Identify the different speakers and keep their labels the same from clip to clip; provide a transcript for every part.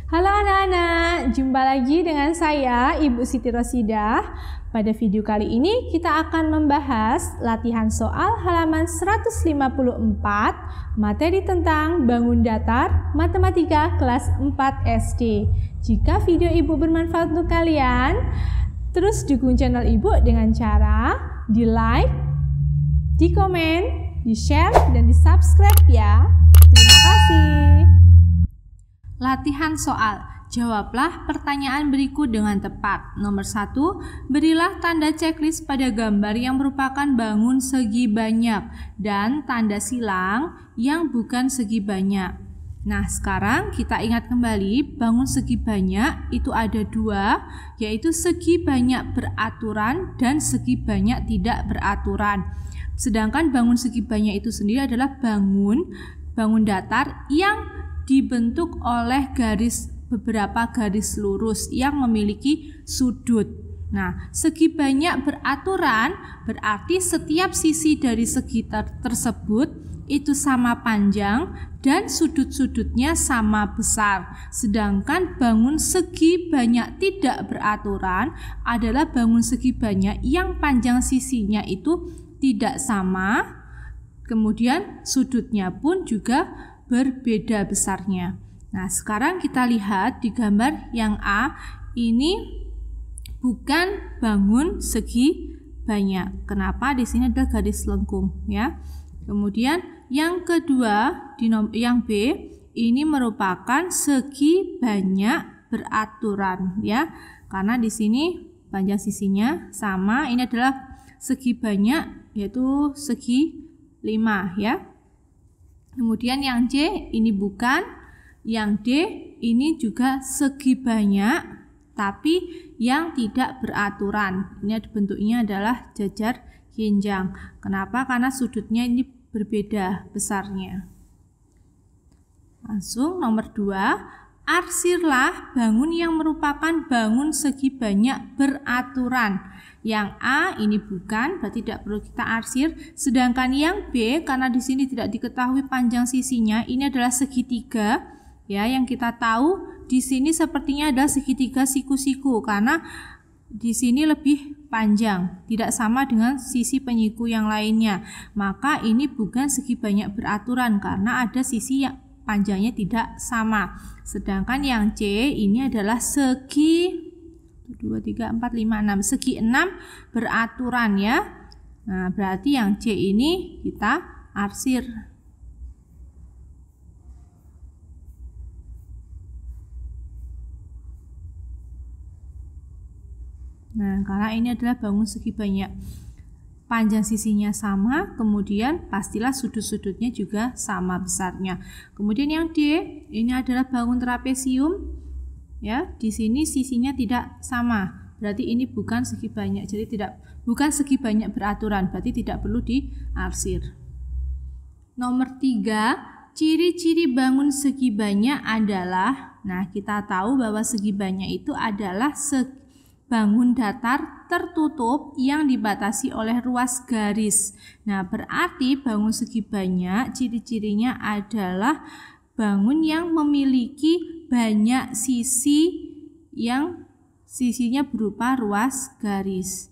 Speaker 1: Halo anak-anak, jumpa lagi dengan saya Ibu Siti Rosidah. Pada video kali ini kita akan membahas latihan soal halaman 154, materi tentang bangun datar matematika kelas 4 SD. Jika video Ibu bermanfaat untuk kalian, terus dukung channel Ibu dengan cara di like, di komen, di share, dan di subscribe ya. Terima kasih. Latihan soal. Jawablah pertanyaan berikut dengan tepat. Nomor 1, berilah tanda checklist pada gambar yang merupakan bangun segi banyak dan tanda silang yang bukan segi banyak. Nah, sekarang kita ingat kembali, bangun segi banyak itu ada dua, yaitu segi banyak beraturan dan segi banyak tidak beraturan. Sedangkan bangun segi banyak itu sendiri adalah bangun datar yang dibentuk oleh beberapa garis lurus yang memiliki sudut. Nah, segi banyak beraturan berarti setiap sisi dari segi tersebut itu sama panjang dan sudut-sudutnya sama besar. Sedangkan bangun segi banyak tidak beraturan adalah bangun segi banyak yang panjang sisinya itu tidak sama, kemudian sudutnya pun juga berbeda besarnya. Nah, sekarang kita lihat di gambar yang A, ini bukan bangun segi banyak. Kenapa? Di sini ada garis lengkung ya. Kemudian yang kedua yang B, ini merupakan segi banyak beraturan ya. Karena di sini panjang sisinya sama, ini adalah segi banyak yaitu segi 5 ya. Kemudian yang C ini bukan, yang D ini juga segi banyak tapi yang tidak beraturan. Ini bentuknya adalah jajar jenjang. Kenapa? Karena sudutnya ini berbeda besarnya. Langsung nomor 2, arsirlah bangun yang merupakan bangun segi banyak beraturan. Yang A ini bukan, berarti tidak perlu kita arsir. Sedangkan yang B, karena di sini tidak diketahui panjang sisinya, ini adalah segitiga. Ya, yang kita tahu di sini sepertinya ada segitiga siku-siku karena di sini lebih panjang, tidak sama dengan sisi penyiku yang lainnya. Maka ini bukan segi banyak beraturan karena ada sisi yang panjangnya tidak sama. Sedangkan yang C ini adalah segi 2, 3, 4, 5, 6. Segi 6 beraturan ya. Nah, berarti yang C ini kita arsir. Nah, karena ini adalah bangun segi banyak. Panjang sisinya sama, kemudian pastilah sudut-sudutnya juga sama besarnya. Kemudian yang D, ini adalah bangun trapesium. Ya, di sini sisinya tidak sama. Berarti ini bukan segi banyak. Jadi bukan segi banyak beraturan, berarti tidak perlu diarsir. Nomor 3, ciri-ciri bangun segi banyak adalah, nah kita tahu bahwa segi banyak itu adalah bangun datar tertutup yang dibatasi oleh ruas garis. Nah, berarti bangun segi banyak ciri-cirinya adalah bangun yang memiliki banyak sisi yang sisinya berupa ruas garis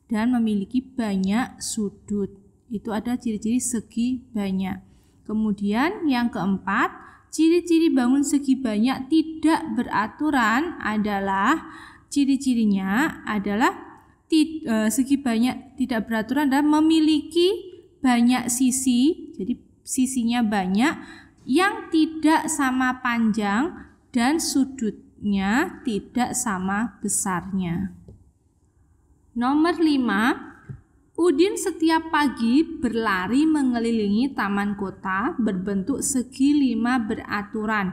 Speaker 1: dan memiliki banyak sudut. Itu ada ciri-ciri segi banyak. Kemudian yang keempat, ciri-ciri bangun segi banyak tidak beraturan adalah ciri-cirinya adalah segi banyak tidak beraturan dan memiliki banyak sisi, jadi sisinya banyak yang tidak sama panjang dan sudutnya tidak sama besarnya. Nomor 5, Udin setiap pagi berlari mengelilingi taman kota berbentuk segi 5 beraturan.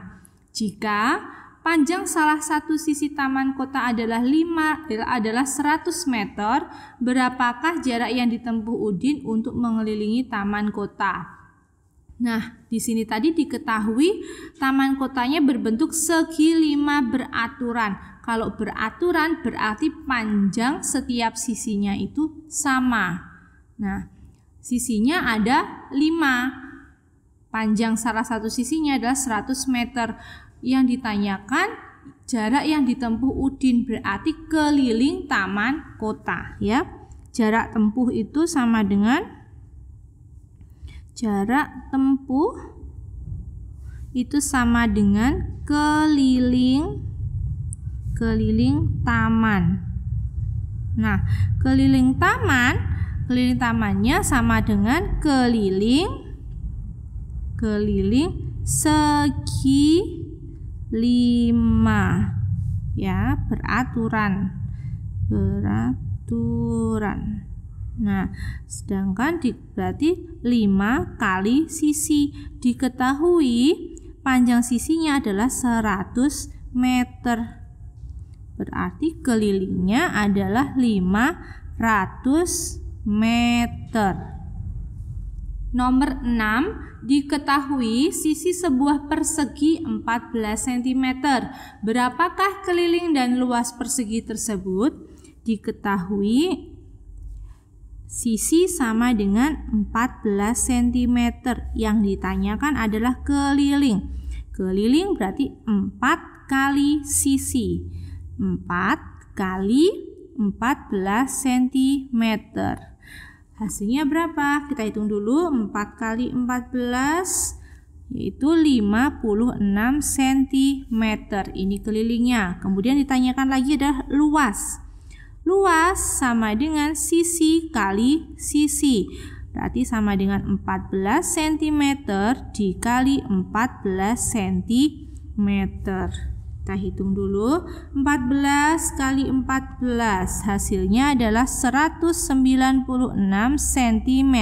Speaker 1: Jika panjang salah satu sisi taman kota adalah 100 meter, berapakah jarak yang ditempuh Udin untuk mengelilingi taman kota? Nah, di sini tadi diketahui taman kotanya berbentuk segi 5 beraturan. Kalau beraturan berarti panjang setiap sisinya itu sama. Nah, sisinya ada 5. Panjang salah satu sisinya adalah 100 meter. yang ditanyakan jarak yang ditempuh Udin, berarti keliling taman kota ya. Jarak tempuh itu sama dengan keliling taman. Nah, keliling tamannya sama dengan keliling segi 5 ya, beraturan. Nah, sedangkan berarti 5 kali sisi. Diketahui panjang sisinya adalah 100 meter. Berarti kelilingnya adalah 500 meter. Nomor 6, diketahui sisi sebuah persegi 14 cm. Berapakah keliling dan luas persegi tersebut? Diketahui sisi sama dengan 14 cm. Yang ditanyakan adalah keliling. Keliling berarti 4 kali sisi. 4 kali 14 cm. Hasilnya berapa? Kita hitung dulu. 4 kali 14 yaitu 56 cm. Ini kelilingnya. Kemudian ditanyakan lagi adalah luas. Luas sama dengan sisi kali sisi. Berarti sama dengan 14 cm dikali 14 cm. Kita hitung dulu. 14 kali 14 hasilnya adalah 196 cm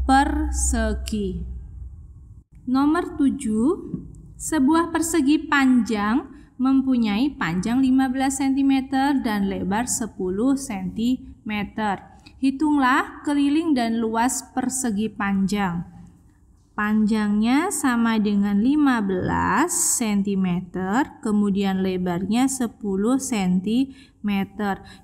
Speaker 1: persegi. Nomor 7, sebuah persegi panjang mempunyai panjang 15 cm dan lebar 10 cm. Hitunglah keliling dan luas persegi panjang. Panjangnya sama dengan 15 cm, kemudian lebarnya 10 cm.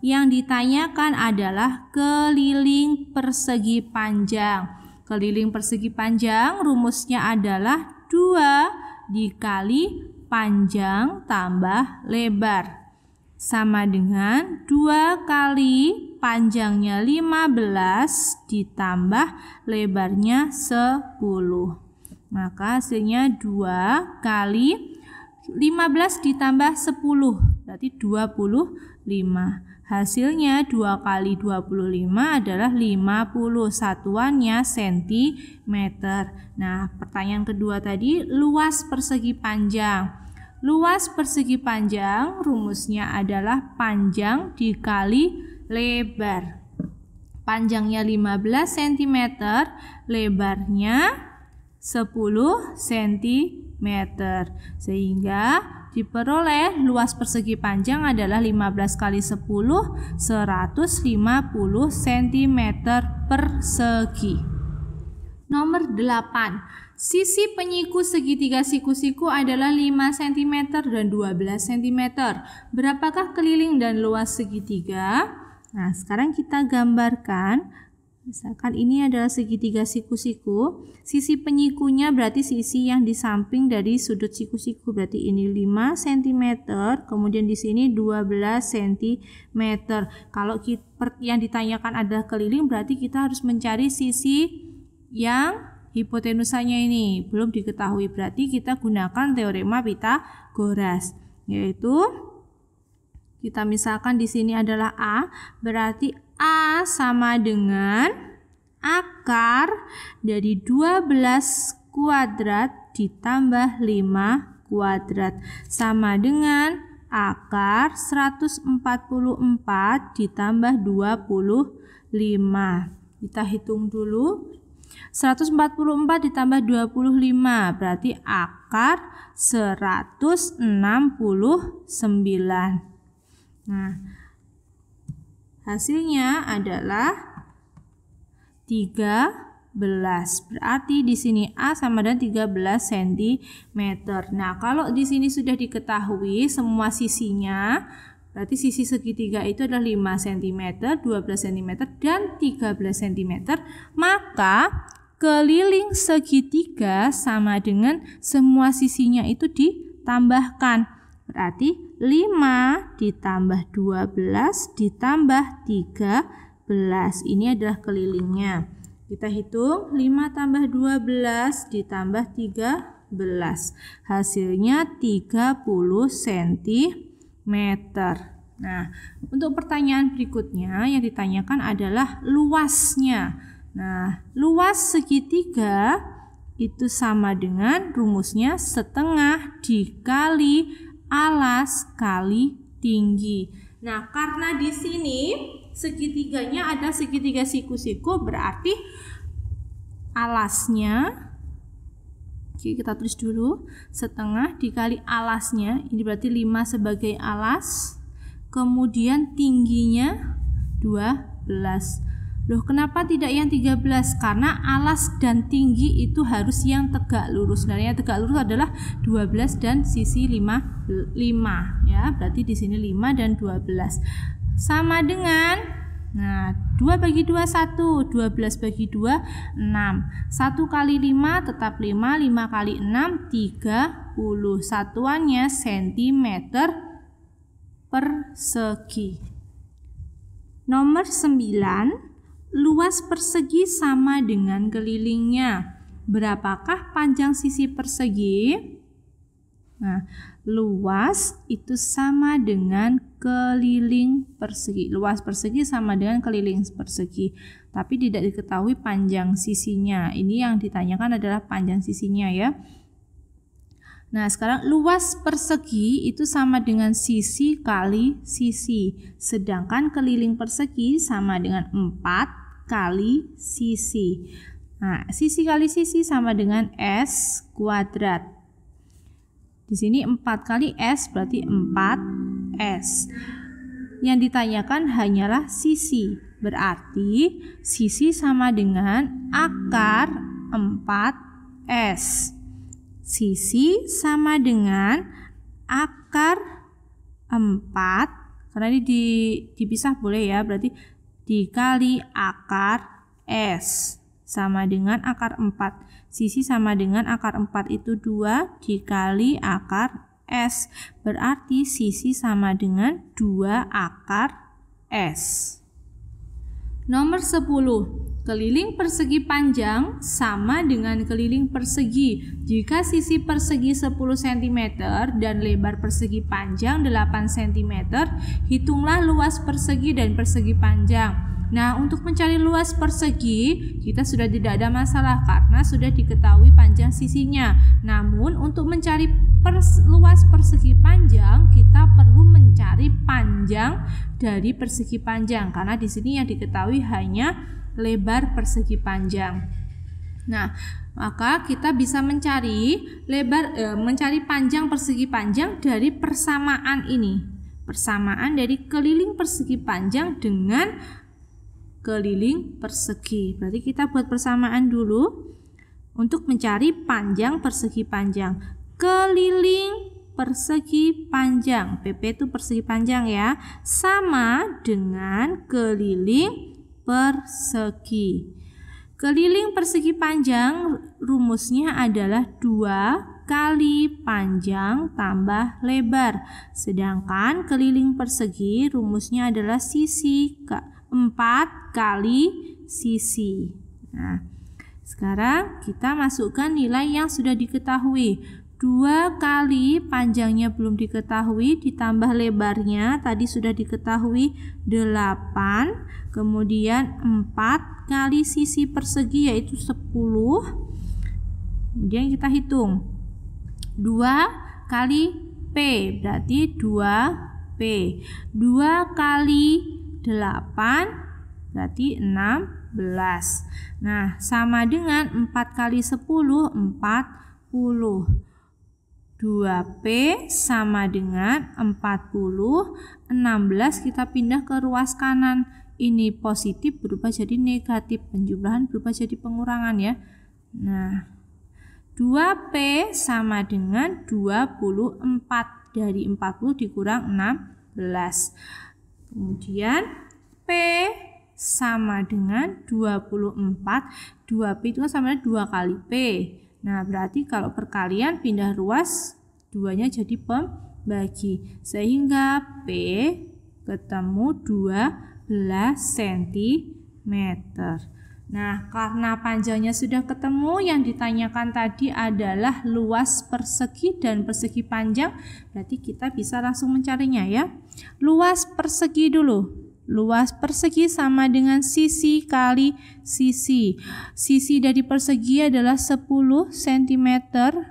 Speaker 1: Yang ditanyakan adalah keliling persegi panjang. Keliling persegi panjang rumusnya adalah 2 dikali panjang tambah lebar. Sama dengan 2 kali panjangnya 15 ditambah lebarnya 10. Maka hasilnya 2 kali 15 ditambah 10 berarti 25. Hasilnya 2 kali 25 adalah 50, satuannya cm. Nah, pertanyaan kedua tadi, luas persegi panjang. Luas persegi panjang rumusnya adalah panjang dikali lebar. Panjangnya 15 cm, lebarnya 10 cm. Sehingga diperoleh luas persegi panjang adalah 15 kali 10, 150 cm persegi. Nomor 8. Sisi penyiku segitiga siku-siku adalah 5 cm dan 12 cm. Berapakah keliling dan luas segitiga? Nah, sekarang kita gambarkan. Misalkan ini adalah segitiga siku-siku. Sisi penyikunya berarti sisi yang di samping dari sudut siku-siku. Berarti ini 5 cm, kemudian di sini 12 cm. Kalau yang ditanyakan adalah keliling, berarti kita harus mencari sisi yang hipotenusanya ini belum diketahui, berarti kita gunakan teorema Pythagoras, yaitu kita misalkan di sini adalah A, berarti A sama dengan akar dari 12 kuadrat ditambah 5 kuadrat sama dengan akar 144 ditambah 25. Kita hitung dulu. 144 ditambah 25 berarti akar 169. Nah, hasilnya adalah 13. Berarti di sini A sama dengan 13 cm. Nah, kalau di sini sudah diketahui semua sisinya, berarti sisi segitiga itu adalah 5 cm, 12 cm, dan 13 cm. Maka keliling segitiga sama dengan semua sisinya itu ditambahkan. Berarti 5 ditambah 12 ditambah 13. Ini adalah kelilingnya. Kita hitung 5 tambah 12 ditambah 13. Hasilnya 30 cm. Nah, untuk pertanyaan berikutnya yang ditanyakan adalah luasnya. Nah, luas segitiga itu sama dengan rumusnya setengah dikali alas kali tinggi. Nah, karena di sini segitiganya ada segitiga siku-siku, berarti alasnya, oke, kita tulis dulu, setengah dikali alasnya, ini berarti 5 sebagai alas, kemudian tingginya 12. Loh, kenapa tidak yang 13? Karena alas dan tinggi itu harus yang tegak lurus. Nah, yang tegak lurus adalah 12 dan sisi 5 ya. Berarti di sini 5 dan 12. Sama dengan, nah, 2 bagi 2 1, 12 bagi 2 6. 1 kali 5 tetap 5, 5 kali 6 30. Satuannya cm persegi. Nomor 9. Luas persegi sama dengan kelilingnya. Berapakah panjang sisi persegi? Nah, luas itu sama dengan keliling persegi. Luas persegi sama dengan keliling persegi. Tapi tidak diketahui panjang sisinya. Ini yang ditanyakan adalah panjang sisinya ya. Nah, sekarang luas persegi itu sama dengan sisi kali sisi. Sedangkan keliling persegi sama dengan 4 kali sisi. Nah, sisi kali sisi sama dengan S kuadrat. Di sini 4 kali S berarti 4S. Yang ditanyakan hanyalah sisi. Berarti sisi sama dengan akar 4S. Sisi sama dengan akar 4, karena ini dipisah boleh ya, berarti dikali akar S sama dengan akar 4. Sisi sama dengan akar 4 itu 2 dikali akar S, berarti sisi sama dengan 2 akar S. Nomor 10. Keliling persegi panjang sama dengan keliling persegi. Jika sisi persegi 10 cm dan lebar persegi panjang 8 cm, hitunglah luas persegi dan persegi panjang. Nah, untuk mencari luas persegi, kita sudah tidak ada masalah karena sudah diketahui panjang sisinya. Namun, untuk mencari luas persegi panjang, kita perlu mencari panjang dari persegi panjang karena di sini yang diketahui hanya lebar persegi panjang. Nah, maka kita bisa mencari mencari panjang persegi panjang dari persamaan ini. Persamaan dari keliling persegi panjang dengan keliling persegi. Berarti kita buat persamaan dulu untuk mencari panjang persegi panjang. Keliling persegi panjang, PP itu persegi panjang ya, sama dengan keliling persegi. Keliling persegi panjang rumusnya adalah 2 kali panjang tambah lebar. Sedangkan keliling persegi rumusnya adalah sisi 4 kali sisi. Nah, sekarang kita masukkan nilai yang sudah diketahui. 2 kali panjangnya belum diketahui ditambah lebarnya tadi sudah diketahui 8, kemudian 4 kali sisi persegi yaitu 10. Kemudian kita hitung 2 kali P berarti 2P. 2 kali 8 berarti 16. Nah, sama dengan 4 kali 10 40. 2P sama dengan 40, 16 kita pindah ke ruas kanan. Ini positif berubah jadi negatif, penjumlahan berubah jadi pengurangan ya. Nah, 2P sama dengan 24, dari 40 dikurang 16. Kemudian P sama dengan 24, 2P itu sama dengan 2 kali P. Nah, berarti kalau perkalian pindah ruas duanya jadi pembagi, sehingga P ketemu 12 cm. Nah, karena panjangnya sudah ketemu, yang ditanyakan tadi adalah luas persegi dan persegi panjang, berarti kita bisa langsung mencarinya ya. Luas persegi dulu. Luas persegi sama dengan sisi kali sisi. Sisi dari persegi adalah 10 cm,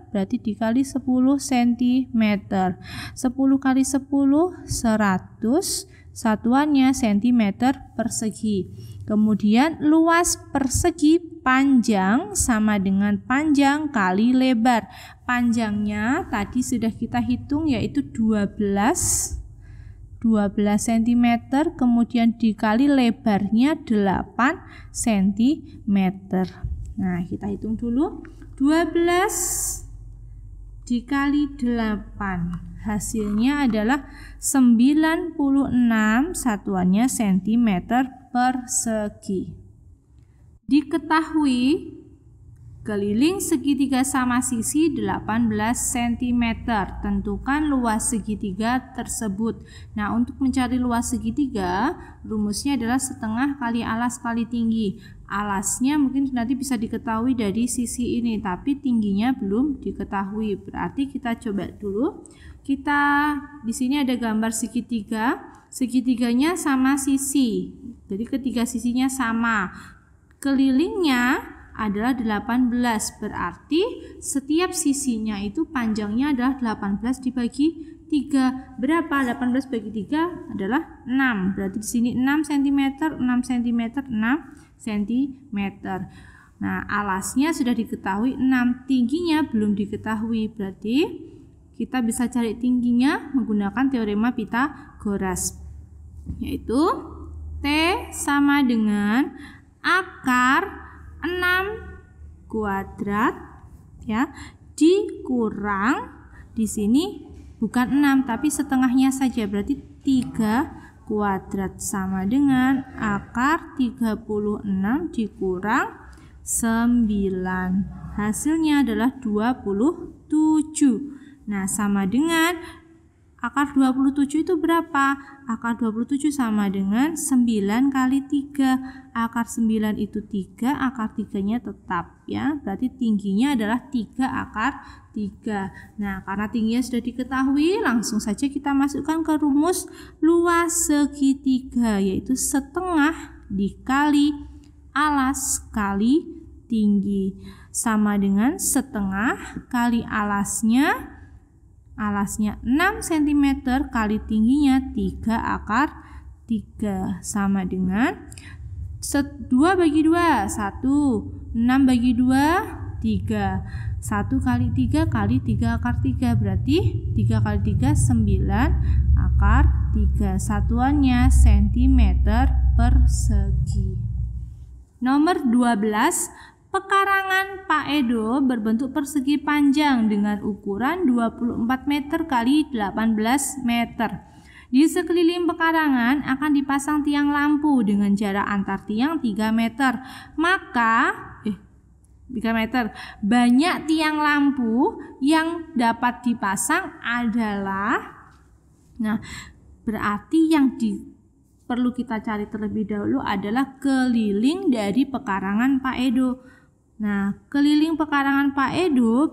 Speaker 1: berarti dikali 10 cm. 10 kali 10, 100. Satuannya cm persegi. Kemudian luas persegi panjang sama dengan panjang kali lebar. Panjangnya tadi sudah kita hitung, yaitu 12 cm, kemudian dikali lebarnya 8 cm. Nah, kita hitung dulu. 12 dikali 8, hasilnya adalah 96, satuannya cm persegi. Diketahui keliling segitiga sama sisi 18 cm. Tentukan luas segitiga tersebut. Nah, untuk mencari luas segitiga, rumusnya adalah setengah kali alas kali tinggi. Alasnya mungkin nanti bisa diketahui dari sisi ini, tapi tingginya belum diketahui. Berarti kita coba dulu. Di sini ada gambar segitiga. Segitiganya sama sisi. Jadi ketiga sisinya sama. Kelilingnya adalah 18, berarti setiap sisinya itu panjangnya adalah 18 dibagi 3. Berapa? 18 bagi 3 adalah 6. Berarti di sini 6 cm, 6 cm, 6 cm. Nah, alasnya sudah diketahui 6, tingginya belum diketahui. Berarti kita bisa cari tingginya menggunakan teorema Pythagoras, yaitu T sama dengan akar 6 kuadrat ya dikurang, di sini bukan 6 tapi setengahnya saja, berarti 3 kuadrat sama dengan akar 36 dikurang 9, hasilnya adalah 27. Nah, sama dengan akar 27 itu berapa? Akar 27 sama dengan 9 kali 3. Akar 9 itu 3, akar 3-nya tetap ya. Berarti tingginya adalah 3 akar 3. Nah, karena tingginya sudah diketahui, langsung saja kita masukkan ke rumus luas segitiga, yaitu setengah dikali alas kali tinggi. Sama dengan setengah kali alasnya 6 cm kali tingginya 3 akar 3, sama dengan 2 bagi 2, 1, 6 bagi 2, 3, 1 kali 3 kali 3 akar 3, berarti 3 kali 3, 9 akar 3, satuannya cm persegi. Nomor 12, pekarangan Pak Edo berbentuk persegi panjang dengan ukuran 24 meter kali 18 meter. Di sekeliling pekarangan akan dipasang tiang lampu dengan jarak antar tiang 3 meter. Maka 3 meter. Banyak tiang lampu yang dapat dipasang adalah, nah, berarti yang perlu kita cari terlebih dahulu adalah keliling dari pekarangan Pak Edo. Nah, keliling pekarangan Pak Edo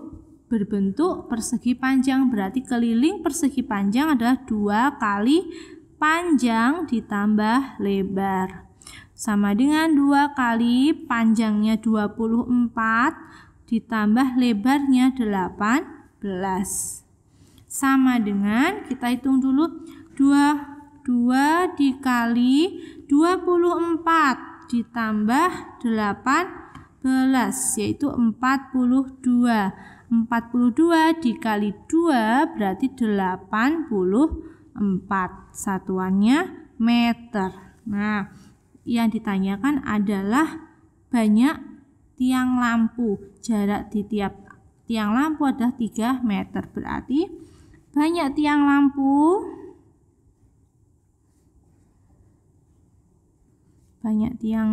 Speaker 1: berbentuk persegi panjang, berarti keliling persegi panjang adalah 2 kali panjang ditambah lebar. Sama dengan 2 kali panjangnya 24 ditambah lebarnya 18. Sama dengan, kita hitung dulu, 2 dikali 24 ditambah 18, yaitu 42. 42 dikali 2 berarti 84, satuannya meter. Nah, yang ditanyakan adalah banyak tiang lampu. Jarak di tiap tiang lampu adalah 3 meter. Berarti banyak tiang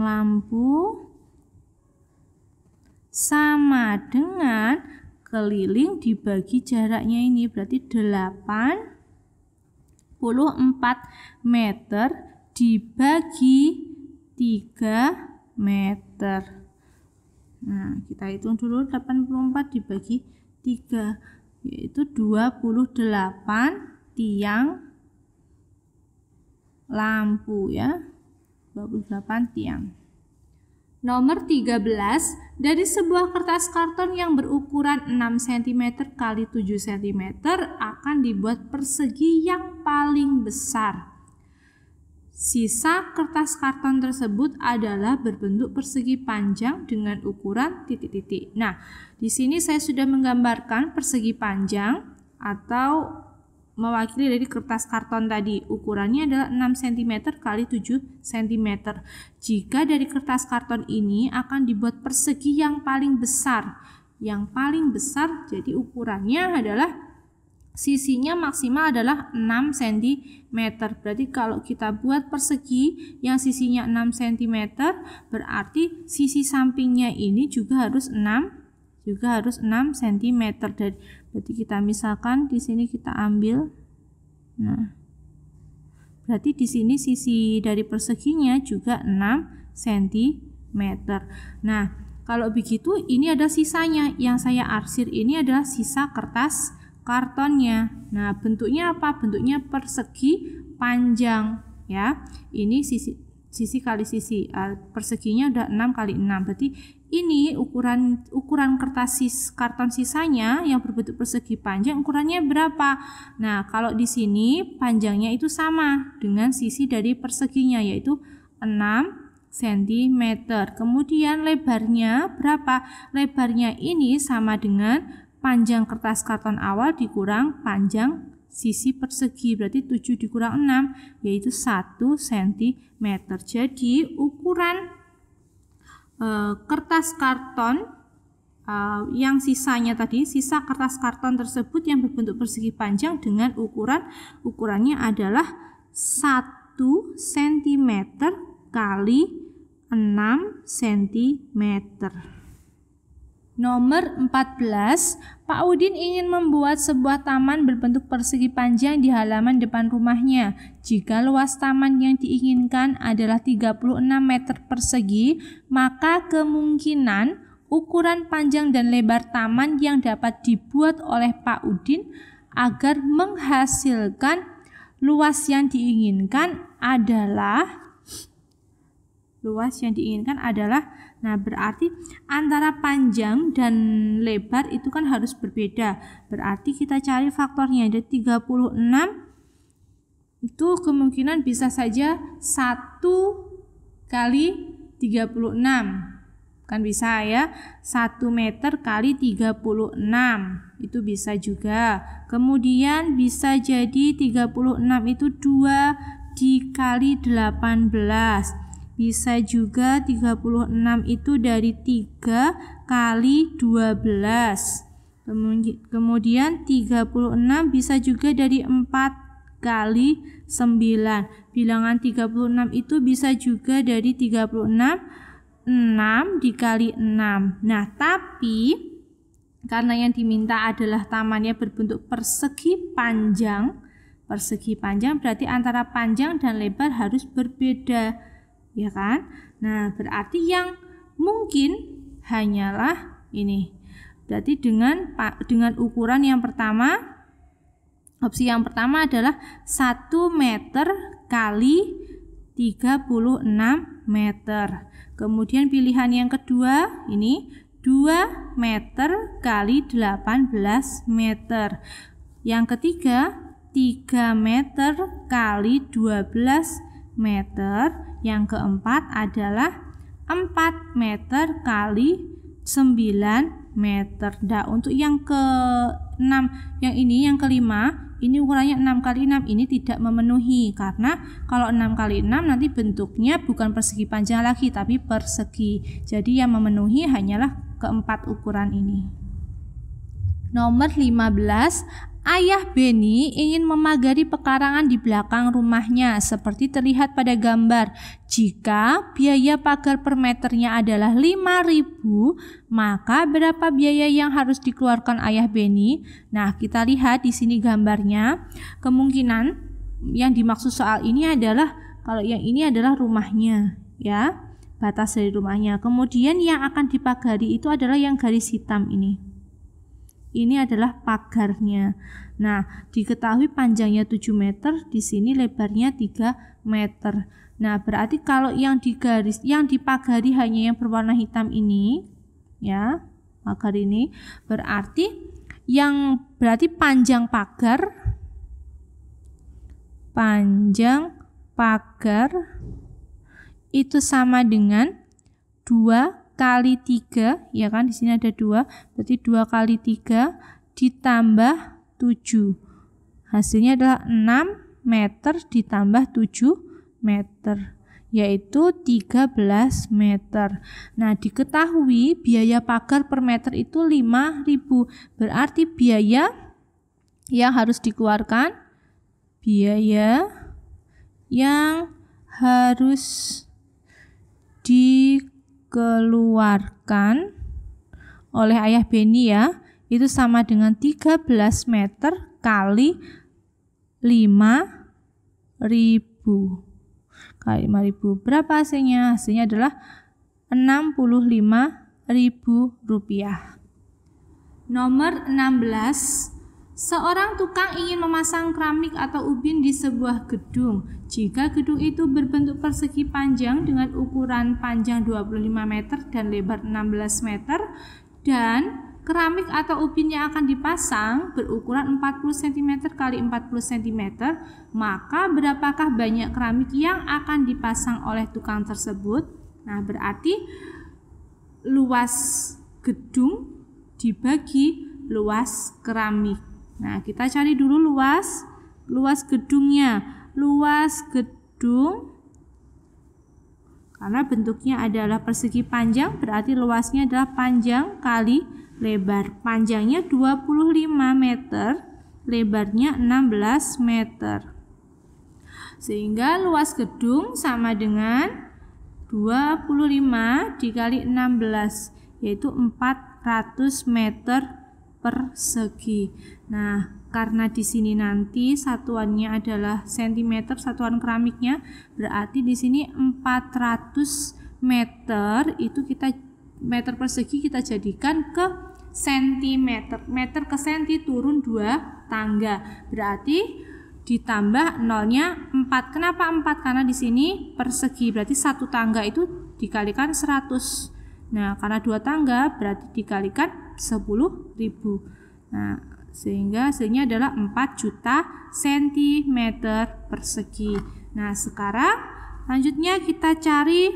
Speaker 1: lampu sama dengan keliling dibagi jaraknya ini, berarti 84 meter dibagi 3 meter. Nah, kita hitung dulu 84 dibagi 3, yaitu 28 tiang lampu ya. 28 tiang. Nomor 13, dari sebuah kertas karton yang berukuran 6 cm x 7 cm akan dibuat persegi yang paling besar. Sisa kertas karton tersebut adalah berbentuk persegi panjang dengan ukuran titik-titik. Nah, di sini saya sudah menggambarkan persegi panjang atau mewakili dari kertas karton tadi. Ukurannya adalah 6 cm x 7 cm. Jika dari kertas karton ini akan dibuat persegi yang paling besar. Yang paling besar jadi ukurannya adalah sisinya maksimal adalah 6 cm. Berarti kalau kita buat persegi yang sisinya 6 cm, berarti sisi sampingnya ini juga harus 6 cm. Dan berarti kita misalkan di sini kita ambil. Nah, berarti di sini sisi dari perseginya juga 6 cm. Nah, kalau begitu ini ada sisanya. Yang saya arsir ini adalah sisa kertas kartonnya. Nah, bentuknya apa? Bentuknya persegi panjang ya. Ini sisi kali sisi. Perseginya udah 6 kali 6. Berarti ini ukuran kertas karton sisanya yang berbentuk persegi panjang ukurannya berapa? Nah, kalau di sini panjangnya itu sama dengan sisi dari perseginya, yaitu 6 cm. Kemudian lebarnya berapa? Lebarnya ini sama dengan panjang kertas karton awal dikurang panjang sisi persegi, berarti 7 dikurang 6 yaitu 1 cm. Jadi ukuran kertas karton yang sisanya tadi, sisa kertas karton tersebut yang berbentuk persegi panjang dengan ukurannya adalah 1 cm kali 6 cm. Nomor 14, Pak Udin ingin membuat sebuah taman berbentuk persegi panjang di halaman depan rumahnya. Jika luas taman yang diinginkan adalah 36 meter persegi, maka kemungkinan ukuran panjang dan lebar taman yang dapat dibuat oleh Pak Udin agar menghasilkan luas yang diinginkan adalah nah, berarti antara panjang dan lebar itu kan harus berbeda. Berarti kita cari faktornya. Ada 36, itu kemungkinan bisa saja 1 kali 36. Kan bisa ya, 1 meter kali 36. Itu bisa juga. Kemudian bisa jadi 36 itu 2 dikali 18. Bisa juga 36 itu dari 3 kali 12. Kemudian 36 bisa juga dari 4 kali 9. Bilangan 36 itu bisa juga dari 36 6 dikali 6. Nah, tapi karena yang diminta adalah tamannya berbentuk persegi panjang berarti antara panjang dan lebar harus berbeda. Ya kan? Nah, berarti yang mungkin hanyalah ini. Berarti dengan ukuran yang pertama, opsi yang pertama adalah 1 meter kali 36 meter. Kemudian pilihan yang kedua ini 2 meter kali 18 meter. Yang ketiga 3 meter kali 12 meter. Yang keempat adalah 4 meter kali 9 meter. Nah, untuk yang ke-6, yang kelima, ini ukurannya 6 kali 6, ini tidak memenuhi. Karena kalau 6 kali 6 nanti bentuknya bukan persegi panjang lagi, tapi persegi. Jadi yang memenuhi hanyalah keempat ukuran ini. Nomor 15, Ayah Beni ingin memagari pekarangan di belakang rumahnya seperti terlihat pada gambar. Jika biaya pagar per meternya adalah 5.000, maka berapa biaya yang harus dikeluarkan Ayah Beni? Nah, kita lihat di sini gambarnya. Kemungkinan yang dimaksud soal ini adalah kalau yang ini adalah rumahnya, ya, batas dari rumahnya. Kemudian yang akan dipagari itu adalah yang garis hitam ini. Ini adalah pagarnya. Nah, diketahui panjangnya 7 meter, di sini lebarnya 3 meter. Nah, berarti kalau yang dipagari hanya yang berwarna hitam ini, ya, pagar ini, berarti panjang pagar itu sama dengan 2 kali 3, ya kan, di sini ada 2, berarti 2 kali 3 ditambah 7. Hasilnya adalah 6 meter ditambah 7 meter, yaitu 13 meter. Nah, diketahui biaya pagar per meter itu 5.000. Berarti biaya yang harus dikeluarkan, biaya yang harus dikeluarkan oleh Ayah Beni, ya, itu sama dengan 13 meter kali 5.000. Kali 5.000. Berapa hasilnya? Hasilnya adalah Rp65.000. Nomor 16. Seorang tukang ingin memasang keramik atau ubin di sebuah gedung. Jika gedung itu berbentuk persegi panjang dengan ukuran panjang 25 meter dan lebar 16 meter dan keramik atau ubin yang akan dipasang berukuran 40 cm x 40 cm, maka berapakah banyak keramik yang akan dipasang oleh tukang tersebut? Nah, berarti luas gedung dibagi luas keramik. Nah, kita cari dulu luas gedungnya. Luas gedung, karena bentuknya adalah persegi panjang, berarti luasnya adalah panjang kali lebar. Panjangnya 25 meter, lebarnya 16 meter. Sehingga luas gedung sama dengan 25 dikali 16, yaitu 400 meter persegi. Nah, karena di sini nanti satuannya adalah cm, satuan keramiknya, berarti di sini 400 meter itu meter persegi kita jadikan ke cm. Meter ke senti turun 2 tangga. Berarti ditambah nolnya 4. Kenapa 4? Karena di sini persegi, berarti satu tangga itu dikalikan 100. Nah, karena 2 tangga berarti dikalikan 10.000. Nah, sehingga hasilnya adalah 4 juta cm persegi. Nah, sekarang lanjutnya kita cari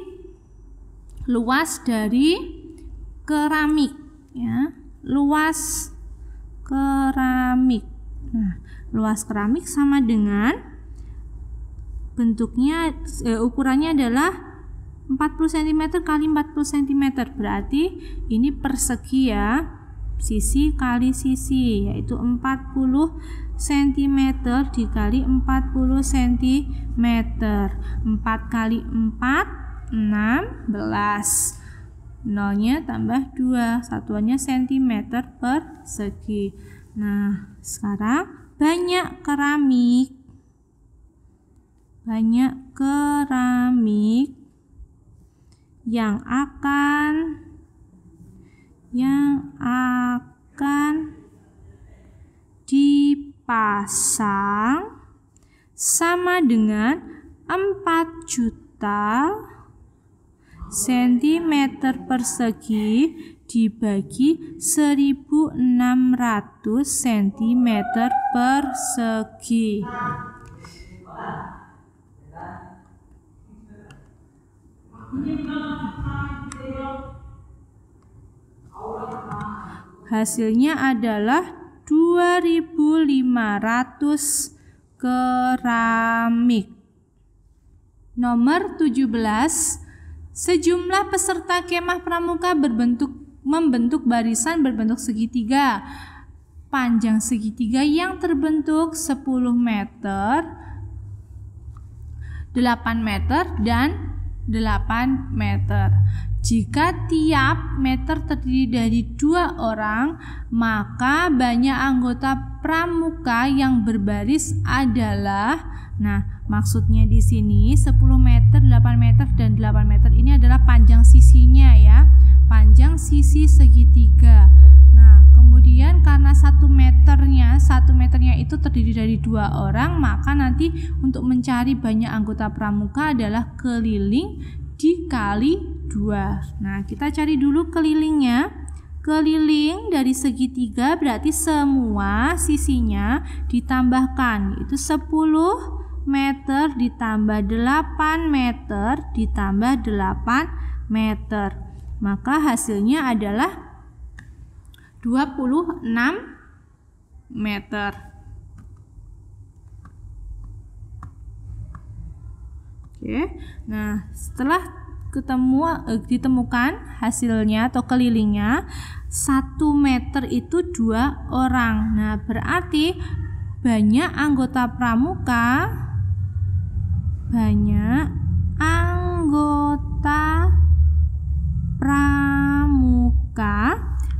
Speaker 1: luas dari keramik, ya. Luas keramik. Nah, luas keramik sama dengan bentuknya, ukurannya adalah 40 cm kali 40 cm, berarti ini persegi, ya, sisi kali sisi, yaitu 40 cm dikali 40 cm. 4 kali 4 16, nolnya tambah 2, satuannya cm persegi. Nah, sekarang banyak keramik yang akan dipasang sama dengan 4 juta cm persegi dibagi 1.600 cm persegi. Hasilnya adalah 2.500 keramik. Nomor 17. Sejumlah peserta kemah pramuka membentuk barisan berbentuk segitiga. panjang segitiga yang terbentuk 10 meter, 8 meter, dan 8 meter. Jika tiap meter terdiri dari 2 orang, maka banyak anggota pramuka yang berbaris adalah, nah maksudnya di sini 10 meter, 8 meter, dan 8 meter ini adalah panjang sisinya ya, panjang sisi segitiga. Nah kemudian karena 1 meternya itu terdiri dari 2 orang, maka nanti untuk mencari banyak anggota pramuka adalah keliling dikali 2. Nah kita cari dulu kelilingnya. Keliling dari segitiga berarti semua sisinya ditambahkan, itu 10 meter ditambah 8 meter ditambah 8 meter, maka hasilnya adalah 26 meter. Oke, nah setelah ditemukan hasilnya atau kelilingnya, 1 meter itu 2 orang. Nah berarti banyak anggota pramuka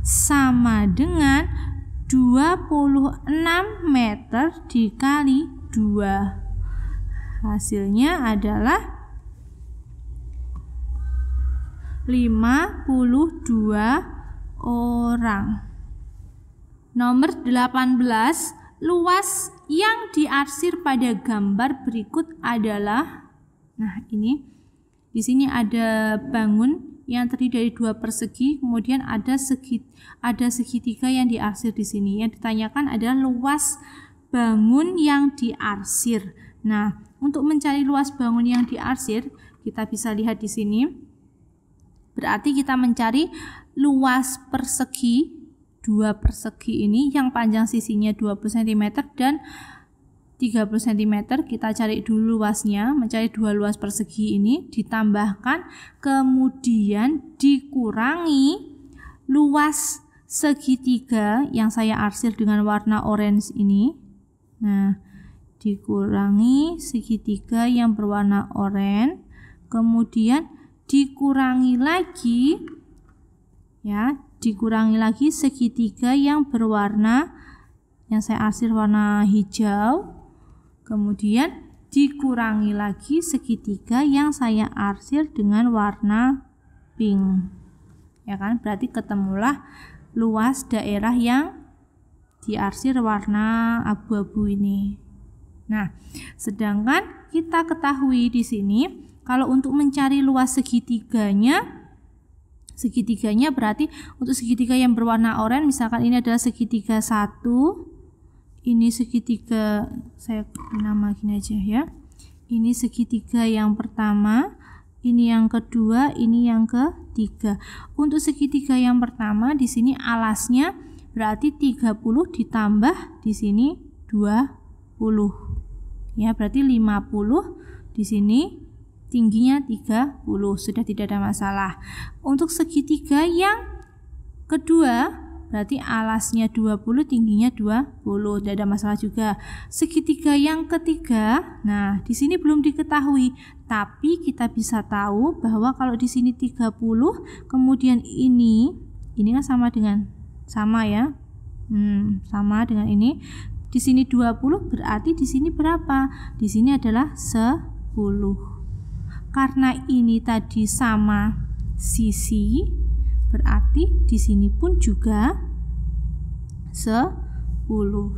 Speaker 1: sama dengan 26 meter dikali 2. Hasilnya adalah 52 orang. Nomor 18, luas yang diarsir pada gambar berikut adalah, nah ini di sini ada bangun yang terdiri dari 2 persegi, kemudian ada segitiga yang diarsir di sini. Yang ditanyakan adalah luas bangun yang diarsir. Nah, untuk mencari luas bangun yang diarsir, kita bisa lihat di sini. Berarti kita mencari luas persegi, 2 persegi ini yang panjang sisinya 20 cm dan 30 cm. Kita cari dulu luasnya, mencari 2 luas persegi ini, ditambahkan kemudian dikurangi luas segitiga yang saya arsir dengan warna orange ini. Nah, dikurangi segitiga yang berwarna oranye, kemudian dikurangi lagi ya, dikurangi lagi segitiga yang berwarna, yang saya arsir warna hijau, kemudian dikurangi lagi segitiga yang saya arsir dengan warna pink, ya kan, berarti ketemulah luas daerah yang diarsir warna abu-abu ini. Nah, sedangkan kita ketahui di sini kalau untuk mencari luas segitiganya berarti untuk segitiga yang berwarna oranye, misalkan ini adalah segitiga 1, ini segitiga, saya nama gini aja ya, ini segitiga yang pertama, ini yang kedua, ini yang ketiga. Untuk segitiga yang pertama di sini alasnya berarti 30 ditambah di sini 20 ya, berarti 50, di sini tingginya 30, sudah tidak ada masalah. Untuk segitiga yang kedua berarti alasnya 20, tingginya 20, tidak ada masalah juga. Segitiga yang ketiga, nah di sini belum diketahui, tapi kita bisa tahu bahwa kalau di sini 30, kemudian ini kan sama ya, sama dengan ini. Di sini 20, berarti di sini berapa? Di sini adalah 10. Karena ini tadi sama sisi, berarti di sini pun juga 10.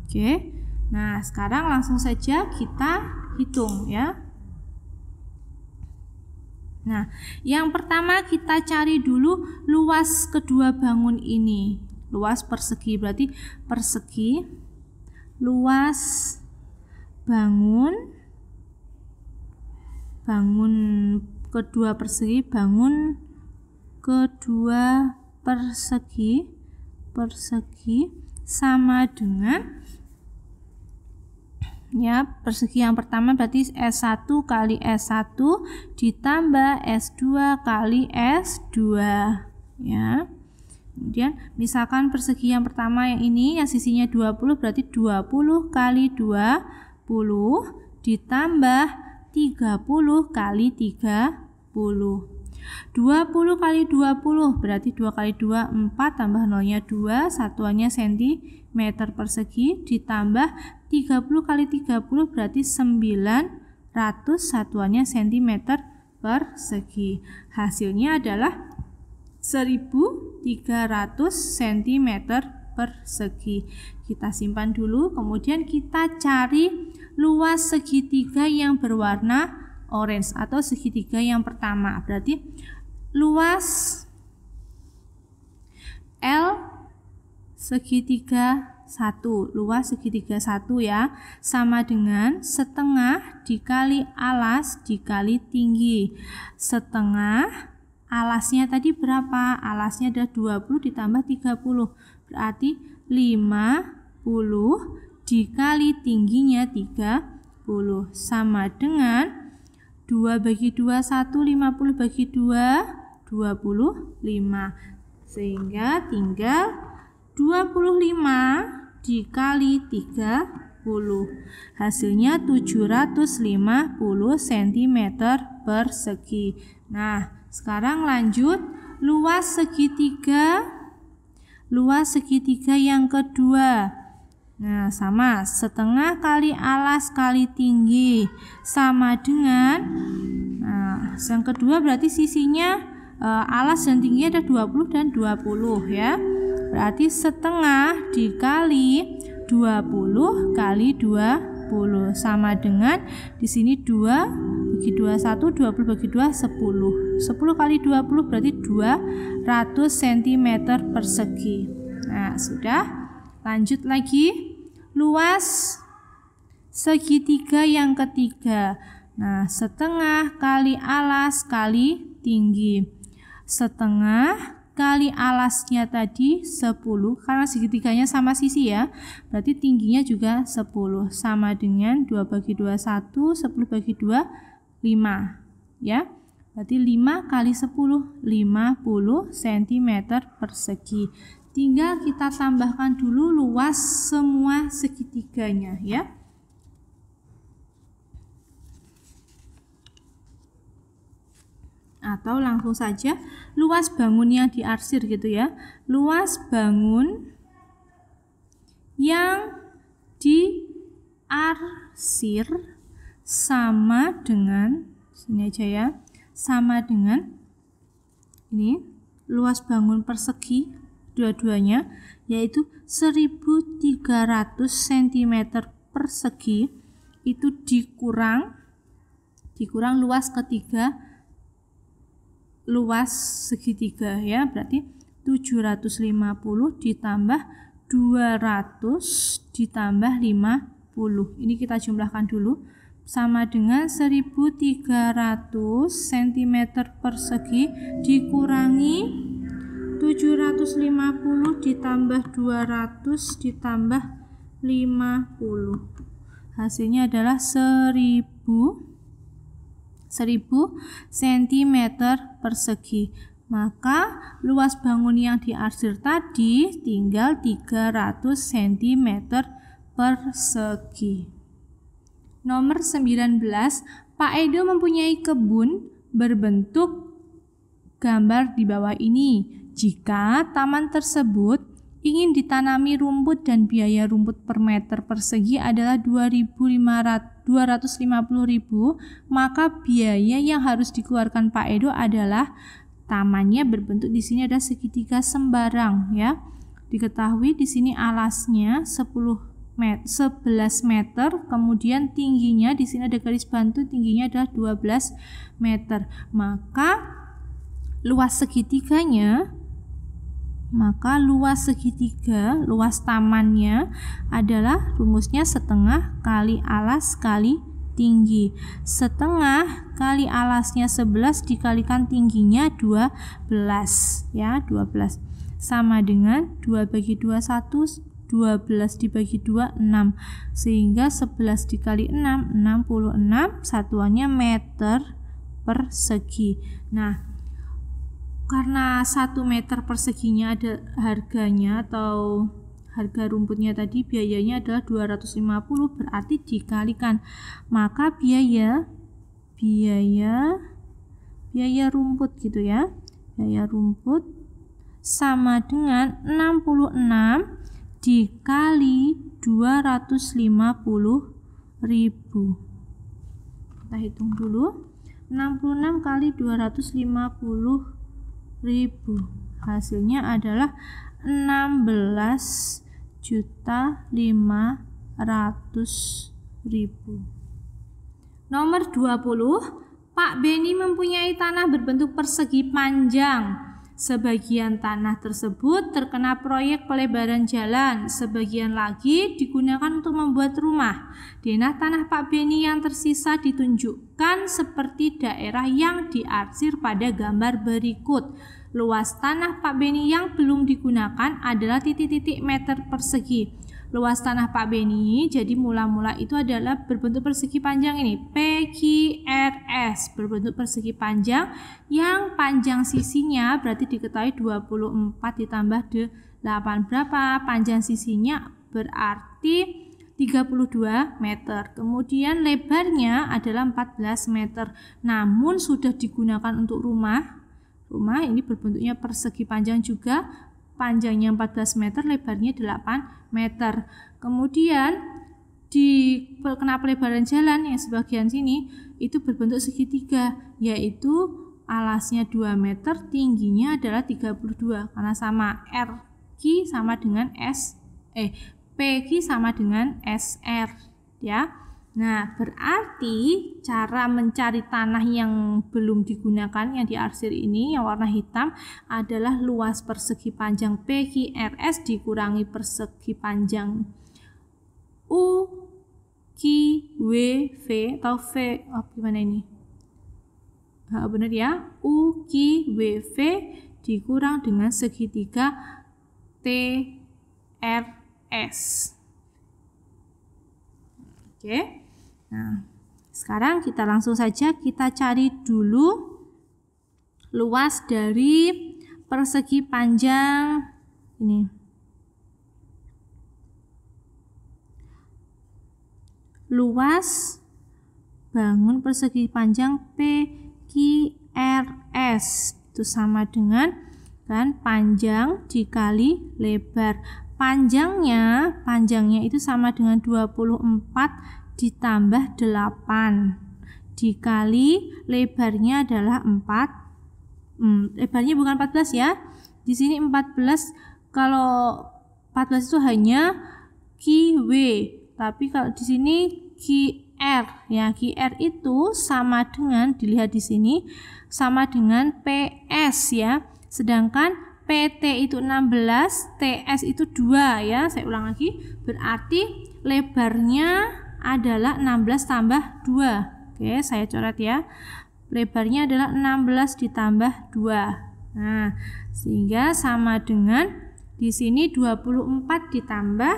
Speaker 1: Oke. Nah, sekarang langsung saja kita hitung ya. Nah, yang pertama kita cari dulu luas kedua bangun ini. Luas persegi, berarti persegi, luas bangun kedua persegi, bangun kedua persegi sama dengan ya, persegi yang pertama berarti S1 kali S1 ditambah S2 kali S2 ya. Kemudian misalkan persegi yang pertama yang ini yang sisinya 20 berarti 20 kali 20 ditambah 30 kali 30. 20 kali 20 berarti 2 kali 2 4 tambah nolnya 2 satuannya cm persegi ditambah 30 kali 30 berarti 900 satuannya cm persegi. Hasilnya adalah 1300 cm persegi. Kita simpan dulu, kemudian kita cari luas segitiga yang berwarna orange atau segitiga yang pertama. Berarti luas L segitiga 1, luas segitiga 1 ya, sama dengan setengah dikali alas dikali tinggi. Setengah alasnya tadi berapa? Alasnya ada 20 ditambah 30. Berarti 50 dikali tingginya 30 sama dengan 2 bagi 2 1, 50 bagi 2 25. Sehingga tinggal 25 dikali 30. Hasilnya 750 cm persegi. Nah, sekarang lanjut luas segitiga yang kedua. Nah, sama, setengah kali alas kali tinggi sama dengan, nah, yang kedua berarti sisinya alas dan tingginya ada 20 dan 20 ya. Berarti setengah dikali 20 kali 20 sama dengan di sini 2 bagi 2 1, 20 bagi 2 10. 10 kali 20 berarti 200 cm persegi. Nah, sudah. Lanjut lagi. Luas segitiga yang ketiga. Nah, setengah kali alas kali tinggi. Setengah kali alasnya tadi 10, karena segitiganya sama sisi ya. Berarti tingginya juga 10 sama dengan 2 bagi 2 1, 10 bagi 2 5 ya. Berarti 5 kali 10 50 cm persegi. Tinggal kita tambahkan dulu luas semua segitiganya ya. Atau langsung saja luas bangun yang diarsir gitu ya. Luas bangun yang diarsir sama dengan, sini aja ya, sama dengan ini luas bangun persegi dua-duanya, yaitu 1300 cm persegi itu dikurang luas ketiga, luas segitiga ya. Berarti 750 ditambah 200 ditambah 50. Ini kita jumlahkan dulu, sama dengan 1300 cm persegi dikurangi 750 ditambah 200 ditambah 50. Hasilnya adalah 1000 cm persegi. Maka luas bangun yang diarsir tadi tinggal 300 cm persegi. Nomor 19, Pak Edo mempunyai kebun berbentuk gambar di bawah ini. Jika taman tersebut ingin ditanami rumput dan biaya rumput per meter persegi adalah 250.000, maka biaya yang harus dikeluarkan Pak Edo adalah, tamannya berbentuk di sini ada segitiga sembarang ya. Diketahui di sini alasnya 11 meter, kemudian tingginya di sini ada garis bantu, tingginya adalah 12 meter. Maka luas tamannya adalah rumusnya setengah kali alas kali tinggi. Setengah kali alasnya 11 dikalikan tingginya 12 ya, 12 sama dengan 2 bagi 2 1, 12 dibagi 2 6, sehingga 11 dikali 6 66, satuannya meter persegi. Nah, karena 1 meter perseginya ada harganya atau harga rumputnya tadi biayanya adalah 250, berarti dikalikan, maka biaya rumput gitu ya, biaya rumput sama dengan 66 dikali 250.000. Kita hitung dulu, 66 kali 250.000, hasilnya adalah 16.500.000. Nomor 20, Pak Beni mempunyai tanah berbentuk persegi panjang. Sebagian tanah tersebut terkena proyek pelebaran jalan, sebagian lagi digunakan untuk membuat rumah. Denah tanah Pak Beni yang tersisa ditunjukkan seperti daerah yang diarsir pada gambar berikut. Luas tanah Pak Beni yang belum digunakan adalah titik-titik meter persegi. Luas tanah Pak Beni, jadi mula-mula itu adalah berbentuk persegi panjang ini, PQRS, berbentuk persegi panjang yang panjang sisinya berarti diketahui 24 ditambah 8. Berapa panjang sisinya? Berarti 32 meter. Kemudian lebarnya adalah 14 meter. Namun sudah digunakan untuk rumah ini berbentuknya persegi panjang juga, panjangnya 14 meter, lebarnya 8 meter. Kemudian di kena pelebaran jalan yang sebagian sini itu berbentuk segitiga, yaitu alasnya 2 meter, tingginya adalah 32 karena sama, PQ sama dengan SR ya. Nah, berarti cara mencari tanah yang belum digunakan yang diarsir ini yang warna hitam adalah luas persegi panjang PQRS dikurangi persegi panjang UQWV atau V, gimana ini? Benar ya, UQWV dikurang dengan segitiga TRS. Oke. Nah, sekarang kita langsung saja kita cari dulu luas dari persegi panjang ini. Luas bangun persegi panjang PQRS itu sama dengan panjang dikali lebar. Panjangnya itu sama dengan 24 ditambah 8 dikali lebarnya adalah 4. Lebarnya bukan 14 ya. Di sini 14, kalau 14 itu hanya QW, tapi kalau di sini QR ya. QR itu sama dengan, dilihat di sini, sama dengan PS ya. Sedangkan PT itu 16, TS itu 2 ya. Saya ulang lagi, berarti lebarnya adalah 16 tambah 2. Oke, saya coret ya. Lebarnya adalah 16 ditambah 2. Nah, sehingga sama dengan di sini 24 ditambah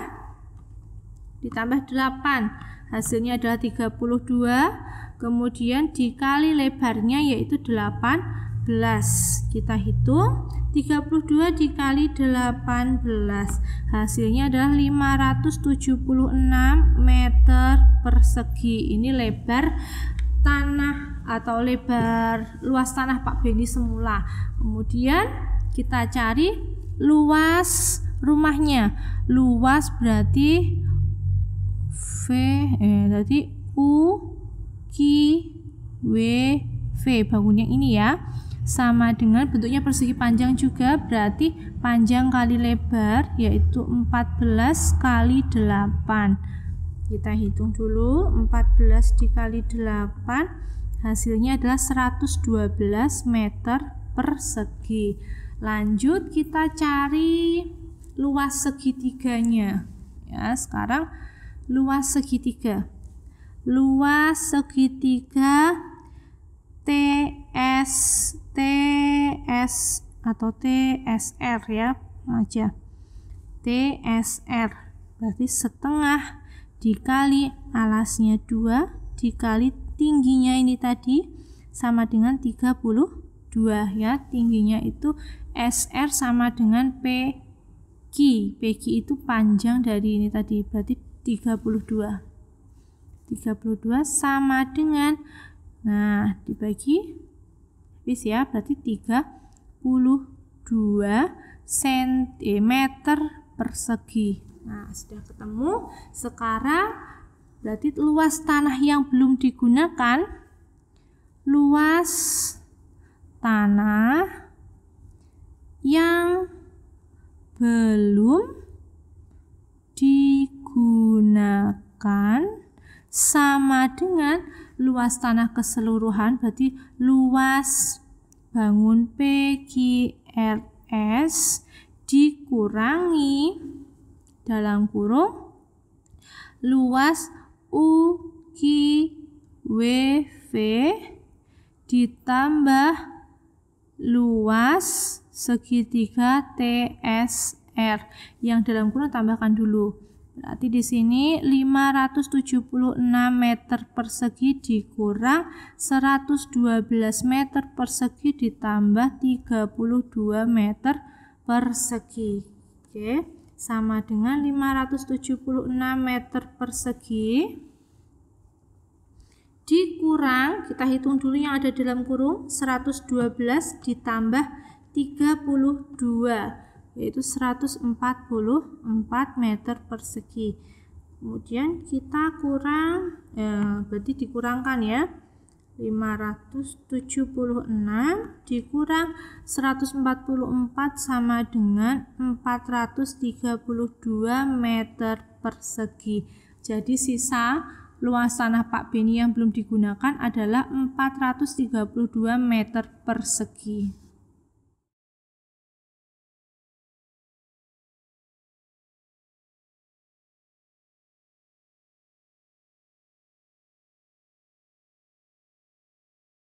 Speaker 1: 8. Hasilnya adalah 32. Kemudian dikali lebarnya yaitu 18. Kita hitung 32 dikali 18, hasilnya adalah 576 meter persegi. Ini lebar tanah atau lebar luas tanah Pak Beni semula. Kemudian kita cari luas rumahnya. Luas berarti berarti UQWV, bangun yang ini ya, sama dengan bentuknya persegi panjang juga, berarti panjang kali lebar yaitu 14 kali 8. Kita hitung dulu, 14 dikali 8 hasilnya adalah 112 meter persegi. Lanjut kita cari luas segitiganya ya. Sekarang luas segitiga TS atau TSR ya aja. TSR berarti setengah dikali alasnya 2 dikali tingginya ini tadi sama dengan 32. ya. Tingginya itu SR sama dengan PQ. PQ itu panjang dari ini tadi, berarti 32. 32 sama dengan, nah dibagi habis ya, berarti 32 cm persegi. Nah, sudah ketemu. Sekarang berarti luas tanah yang belum digunakan, luas tanah yang belum digunakan sama dengan luas tanah keseluruhan, berarti luas bangun PQRS dikurangi dalam kurung luas UQWV ditambah luas segitiga TSR, yang dalam kurung tambahkan dulu. Berarti di sini 576 meter persegi dikurang 112 meter persegi ditambah 32 meter persegi. Oke, sama dengan 576 meter persegi dikurang, kita hitung dulu yang ada dalam kurung, 112 ditambah 32, yaitu 144 meter persegi. Kemudian kita kurang, berarti dikurangkan ya, 576 dikurang 144 sama dengan 432 meter persegi. Jadi sisa luas tanah Pak Beni yang belum digunakan adalah 432 meter persegi.